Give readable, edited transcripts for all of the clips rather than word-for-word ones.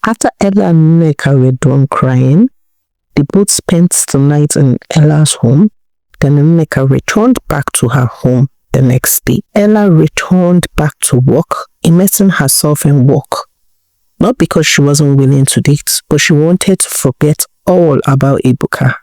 After Ella and Nneka were done crying, they both spent the night in Ella's home. Then Nneka returned back to her home the next day. Ella returned back to work, immersing herself in work. Not because she wasn't willing to date, but she wanted to forget all about Ebuka.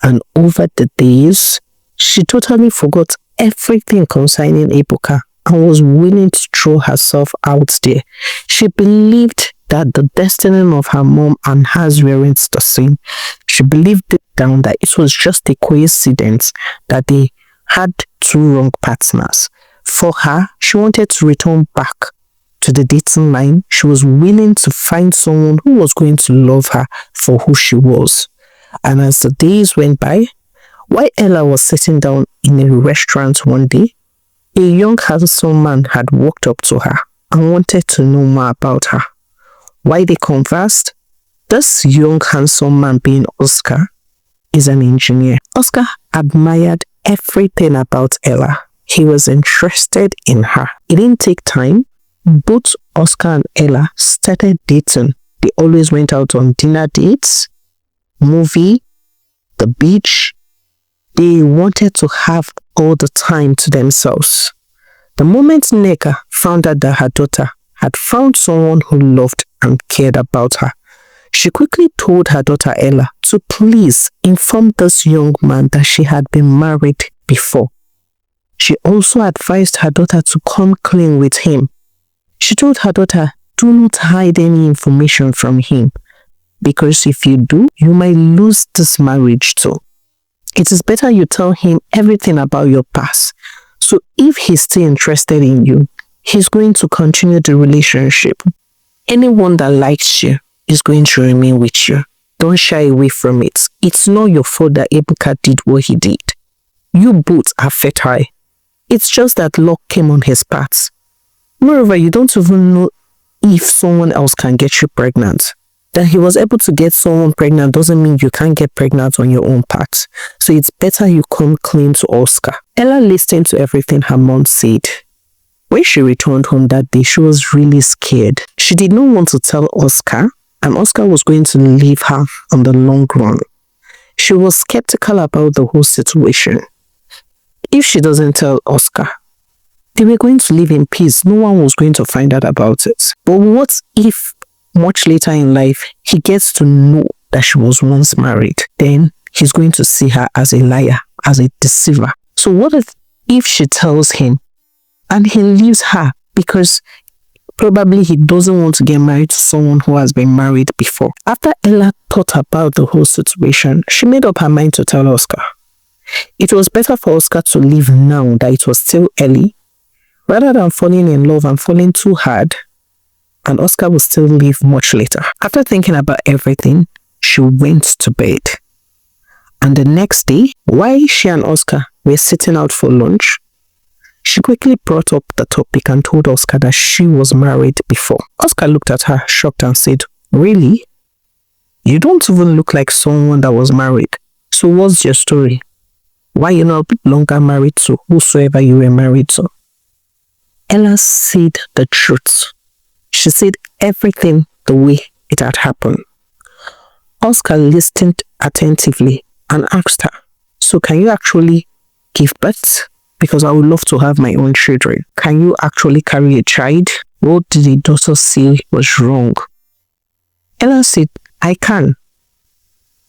And over the days, she totally forgot everything concerning Ebuka and was willing to throw herself out there. She believed that the destiny of her mom and hers weren't the same. She believed deep down that it was just a coincidence that they had two wrong partners. For her, she wanted to return back to the dating line. She was willing to find someone who was going to love her for who she was. And as the days went by, while Ella was sitting down in a restaurant one day, a young handsome man had walked up to her and wanted to know more about her. While they conversed, this young handsome man, being Oscar, is an engineer. Oscar admired everything about Ella. He was interested in her. It didn't take time. Both Oscar and Ella started dating. They always went out on dinner dates, movie, the beach. They wanted to have all the time to themselves. The moment Nneka found out that her daughter had found someone who loved and cared about her, she quickly told her daughter Ella to please inform this young man that she had been married before. She also advised her daughter to come clean with him. She told her daughter, do not hide any information from him, because if you do, you might lose this marriage too. It is better you tell him everything about your past. So if he's still interested in you, he's going to continue the relationship. Anyone that likes you is going to remain with you. Don't shy away from it. It's not your fault that Ebuka did what he did. You both are fertile. It's just that luck came on his path. Moreover, you don't even know if someone else can get you pregnant. That he was able to get someone pregnant doesn't mean you can't get pregnant on your own part. So it's better you come clean to Oscar. Ella listened to everything her mom said. When she returned home that day, she was really scared. She did not want to tell Oscar, and Oscar was going to leave her on the long run. She was skeptical about the whole situation. If she doesn't tell Oscar, they were going to live in peace. No one was going to find out about it. But what if much later in life, he gets to know that she was once married? Then he's going to see her as a liar, as a deceiver. So what if she tells him and he leaves her because probably he doesn't want to get married to someone who has been married before? After Ella thought about the whole situation, she made up her mind to tell Oscar. It was better for Oscar to leave now that it was still early, rather than falling in love and falling too hard, and Oscar will still leave much later. After thinking about everything, she went to bed. And the next day, while she and Oscar were sitting out for lunch, she quickly brought up the topic and told Oscar that she was married before. Oscar looked at her, shocked, and said, "Really? You don't even look like someone that was married. So what's your story? Why are you no longer married to whosoever you were married to?" Ella said the truth. She said everything the way it had happened. Oscar listened attentively and asked her, "So can you actually give birth? Because I would love to have my own children. Can you actually carry a child? What did the doctor say was wrong?" Ella said, "I can.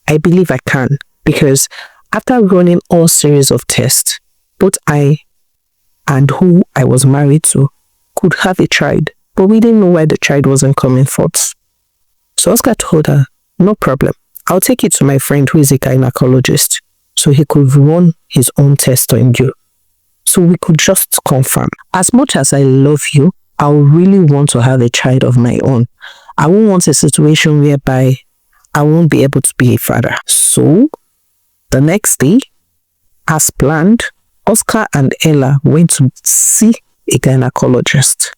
I believe I can, because after running all series of tests, both I and who I was married to could have a child, but we didn't know why the child wasn't coming forth." So Oscar told her, "No problem. I'll take you to my friend who is a gynecologist, so he could run his own test on you, so we could just confirm. As much as I love you, I really want to have a child of my own. I won't want a situation whereby I won't be able to be a father." So the next day, as planned, Oscar and Ella went to see a gynecologist.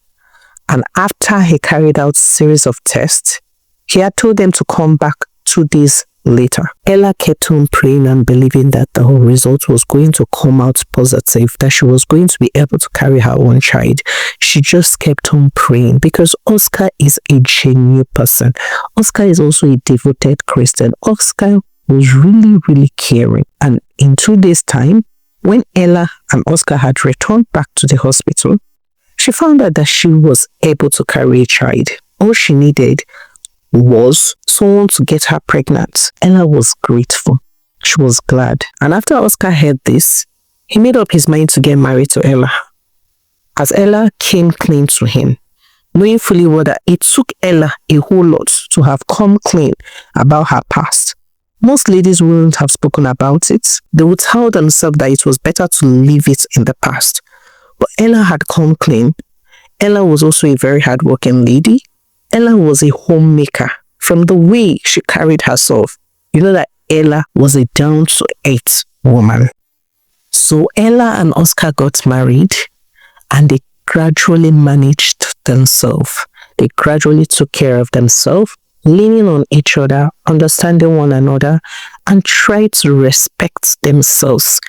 And after he carried out a series of tests, he had told them to come back 2 days later. Ella kept on praying and believing that the result was going to come out positive, that she was going to be able to carry her own child. She just kept on praying because Oscar is a genuine person. Oscar is also a devoted Christian. Oscar was really, really caring. And in 2 days' time, when Ella and Oscar had returned back to the hospital, she found out that she was able to carry a child. All she needed was someone to get her pregnant. Ella was grateful. She was glad. And after Oscar heard this, he made up his mind to get married to Ella. As Ella came clean to him, knowing fully well that it took Ella a whole lot to have come clean about her past. Most ladies wouldn't have spoken about it. They would tell themselves that it was better to leave it in the past. But Ella had come clean. Ella was also a very hardworking lady. Ella was a homemaker. From the way she carried herself, you know that Ella was a down-to-earth woman. So Ella and Oscar got married and they gradually managed themselves. They gradually took care of themselves, leaning on each other, understanding one another, and tried to respect themselves.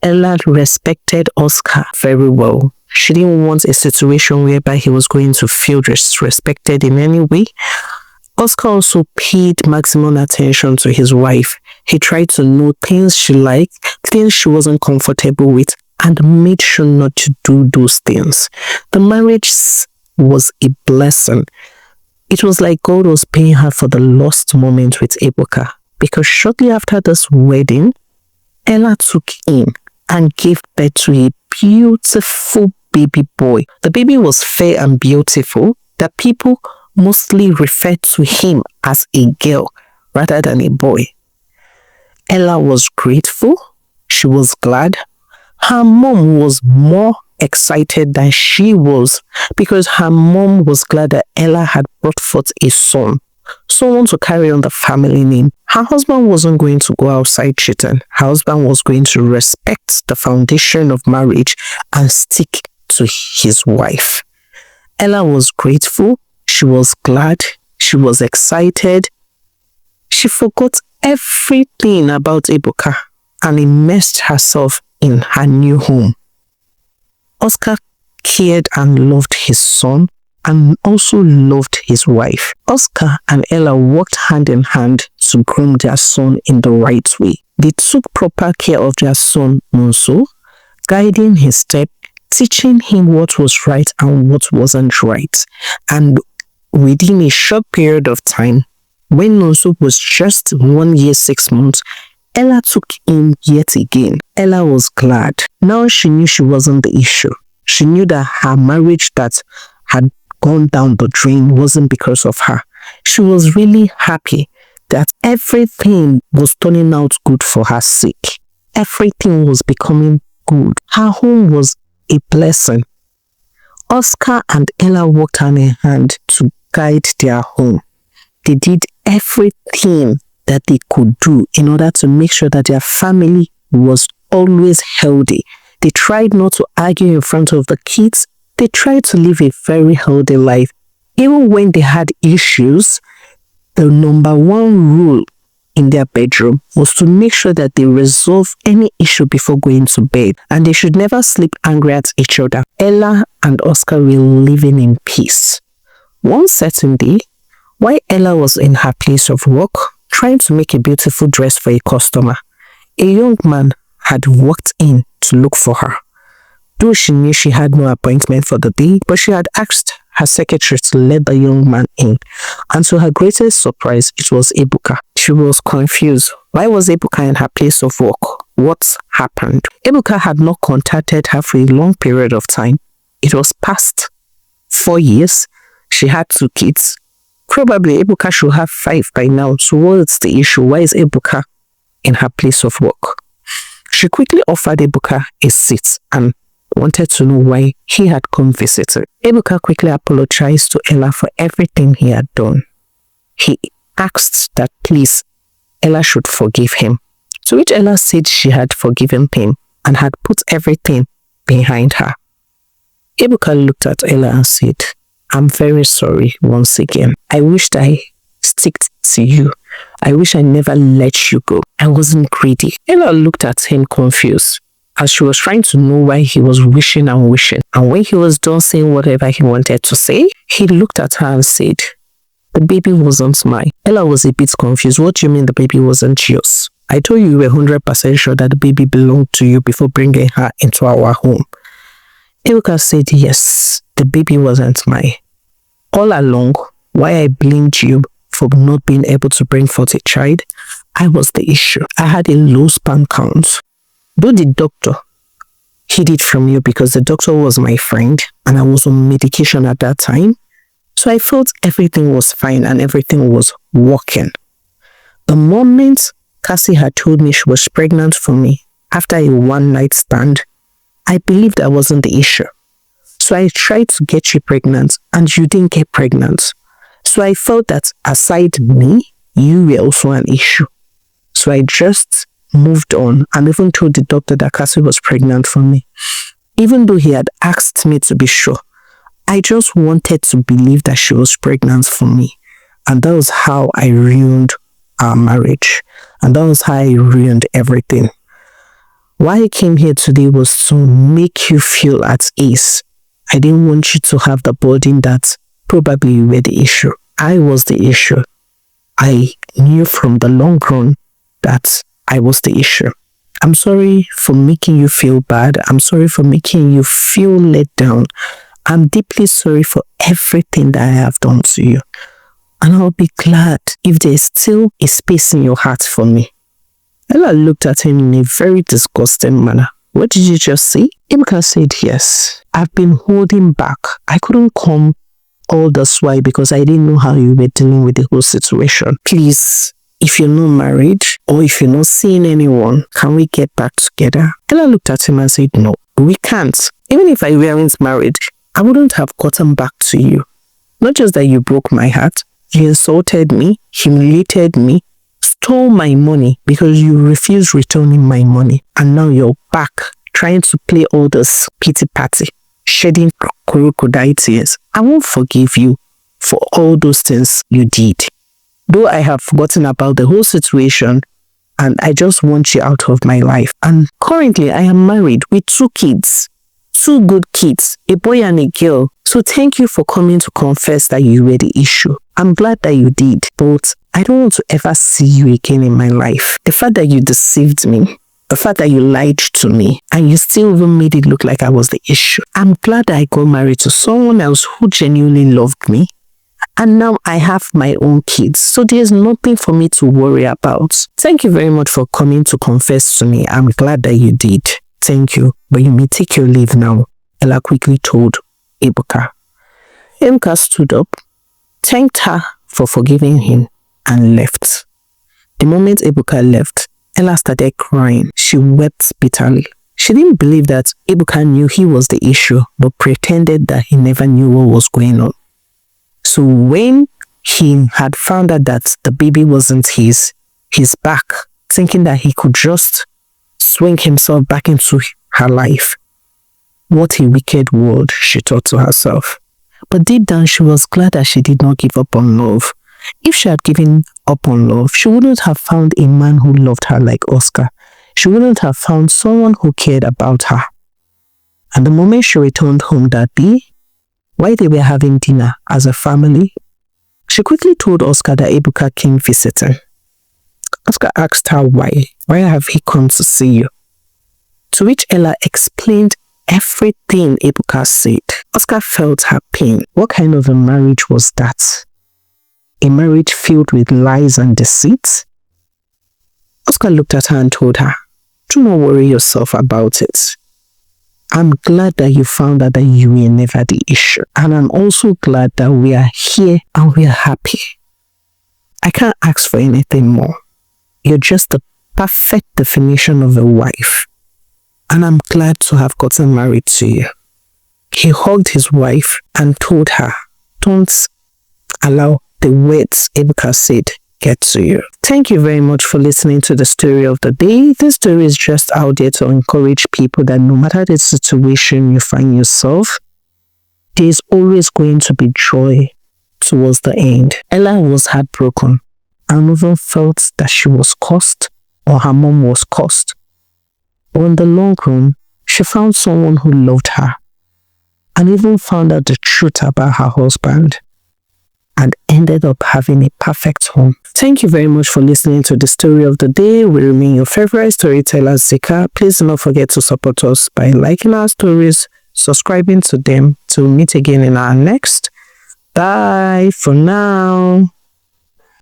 Ella respected Oscar very well. She didn't want a situation whereby he was going to feel disrespected in any way. Oscar also paid maximum attention to his wife. He tried to know things she liked, things she wasn't comfortable with, and made sure not to do those things. The marriage was a blessing. It was like God was paying her for the lost moment with Ebuka, because shortly after this wedding, Ella took in and gave birth to a beautiful baby boy. The baby was fair and beautiful, that people mostly referred to him as a girl rather than a boy. Ella was grateful. She was glad. Her mom was more excited than she was because her mom was glad that Ella had brought forth a son, someone to carry on the family name. Her husband wasn't going to go outside cheating. Her husband was going to respect the foundation of marriage and stick to his wife. Ella was grateful. She was glad. She was excited. She forgot everything about Ebuka and immersed herself in her new home. Oscar cared and loved his son and also loved his wife. Oscar and Ella worked hand in hand to groom their son in the right way. They took proper care of their son, Nonso, guiding his step, teaching him what was right and what wasn't right. And within a short period of time, when Nonso was just 1 year, 6 months, Ella took him yet again. Ella was glad. Now she knew she wasn't the issue. She knew that her marriage that had gone down the drain wasn't because of her. She was really happy that everything was turning out good for her sake. Everything was becoming good. Her home was a blessing. Oscar and Ella worked hand in hand to guide their home. They did everything that they could do in order to make sure that their family was always healthy. They tried not to argue in front of the kids. They tried to live a very healthy life. Even when they had issues, the number one rule in their bedroom was to make sure that they resolve any issue before going to bed, and they should never sleep angry at each other. Ella and Oscar were living in peace. One certain day, while Ella was in her place of work, trying to make a beautiful dress for a customer, a young man had walked in to look for her. Though she knew she had no appointment for the day, but she had asked her secretary to let the young man in. And to her greatest surprise, it was Ebuka. She was confused. Why was Ebuka in her place of work? What happened? Ebuka had not contacted her for a long period of time. It was past 4 years. She had 2 kids. Probably Ebuka should have 5 by now. So what's the issue? Why is Ebuka in her place of work? She quickly offered Ebuka a seat and wanted to know why he had come visiting. Ebuka quickly apologized to Ella for everything he had done. He asked that please Ella should forgive him, to which Ella said she had forgiven him and had put everything behind her. Ebuka looked at Ella and said, "I'm very sorry once again. I wished I sticked to you. I wish I never let you go. I wasn't greedy. Ella looked at him confused, as she was trying to know why he was wishing and wishing. And when he was done saying whatever he wanted to say, he looked at her and said, the baby wasn't mine. Ella was a bit confused. What do you mean the baby wasn't yours? I told you were 100% sure that the baby belonged to you before bringing her into our home. Ebuka said, yes, the baby wasn't mine. All along, why I blamed you for not being able to bring forth a child, I was the issue. I had a low sperm count. Though the doctor hid it from you because the doctor was my friend and I was on medication at that time, so I felt everything was fine and everything was working. The moment Cassie had told me she was pregnant for me after a one-night stand, I believed I wasn't the issue. So I tried to get you pregnant and you didn't get pregnant. So I felt that aside me, you were also an issue. So I just moved on and even told the doctor that Cassie was pregnant for me. Even though he had asked me to be sure, I just wanted to believe that she was pregnant for me. And that was how I ruined our marriage. And that was how I ruined everything. Why I came here today was to make you feel at ease. I didn't want you to have the burden that probably you were the issue. I was the issue. I knew from the long run that I was the issue. I'm sorry for making you feel bad. I'm sorry for making you feel let down. I'm deeply sorry for everything that I have done to you. And I'll be glad if there's still a space in your heart for me. Ella looked at him in a very disgusting manner. What did you just say? Ebuka said, yes. I've been holding back. I couldn't come all this while because I didn't know how you were dealing with the whole situation. Please, if you're not married or if you're not seeing anyone, can we get back together? Ella looked at him and said, no, we can't. Even if I weren't married, I wouldn't have gotten back to you. Not just that you broke my heart, you insulted me, humiliated me, stole my money because you refused returning my money. And now you're back trying to play all this pity party, shedding crocodile tears. I won't forgive you for all those things you did. Though I have forgotten about the whole situation and I just want you out of my life. And currently I am married with 2 kids. 2 good kids, a boy and a girl. So thank you for coming to confess that you were the issue. I'm glad that you did, but I don't want to ever see you again in my life. The fact that you deceived me, the fact that you lied to me, and you still even made it look like I was the issue. I'm glad that I got married to someone else who genuinely loved me. And now I have my own kids, so there's nothing for me to worry about. Thank you very much for coming to confess to me. I'm glad that you did. Thank you, but you may take your leave now, Ella quickly told Ebuka. Ebuka stood up, thanked her for forgiving him, and left. The moment Ebuka left, Ella started crying. She wept bitterly. She didn't believe that Ebuka knew he was the issue, but pretended that he never knew what was going on. So when he had found out that the baby wasn't his, he's back, thinking that he could just swing himself back into her life. What a wicked world, she thought to herself. But deep down, she was glad that she did not give up on love. If she had given up on love, she wouldn't have found a man who loved her like Oscar. She wouldn't have found someone who cared about her. And the moment she returned home that day, while they were having dinner as a family, she quickly told Oscar that Ebuka came visiting. Oscar asked her why have he come to see you? To which Ella explained everything Ebuka said. Oscar felt her pain. What kind of a marriage was that? A marriage filled with lies and deceit? Oscar looked at her and told her, do not worry yourself about it. I'm glad that you found out that you were never the issue. And I'm also glad that we are here and we are happy. I can't ask for anything more. You're just the perfect definition of a wife. And I'm glad to have gotten married to you. He hugged his wife and told her, don't allow the words Ebuka said get to you. Thank you very much for listening to the story of the day. This story is just out there to encourage people that no matter the situation you find yourself, there's always going to be joy towards the end. Ella was heartbroken, and even felt that she was cursed or her mom was cursed. But in the long run, she found someone who loved her and even found out the truth about her husband and ended up having a perfect home. Thank you very much for listening to the story of the day. We remain your favorite storyteller, Zika. Please do not forget to support us by liking our stories, subscribing to them. Till we meet again in our next. Bye for now.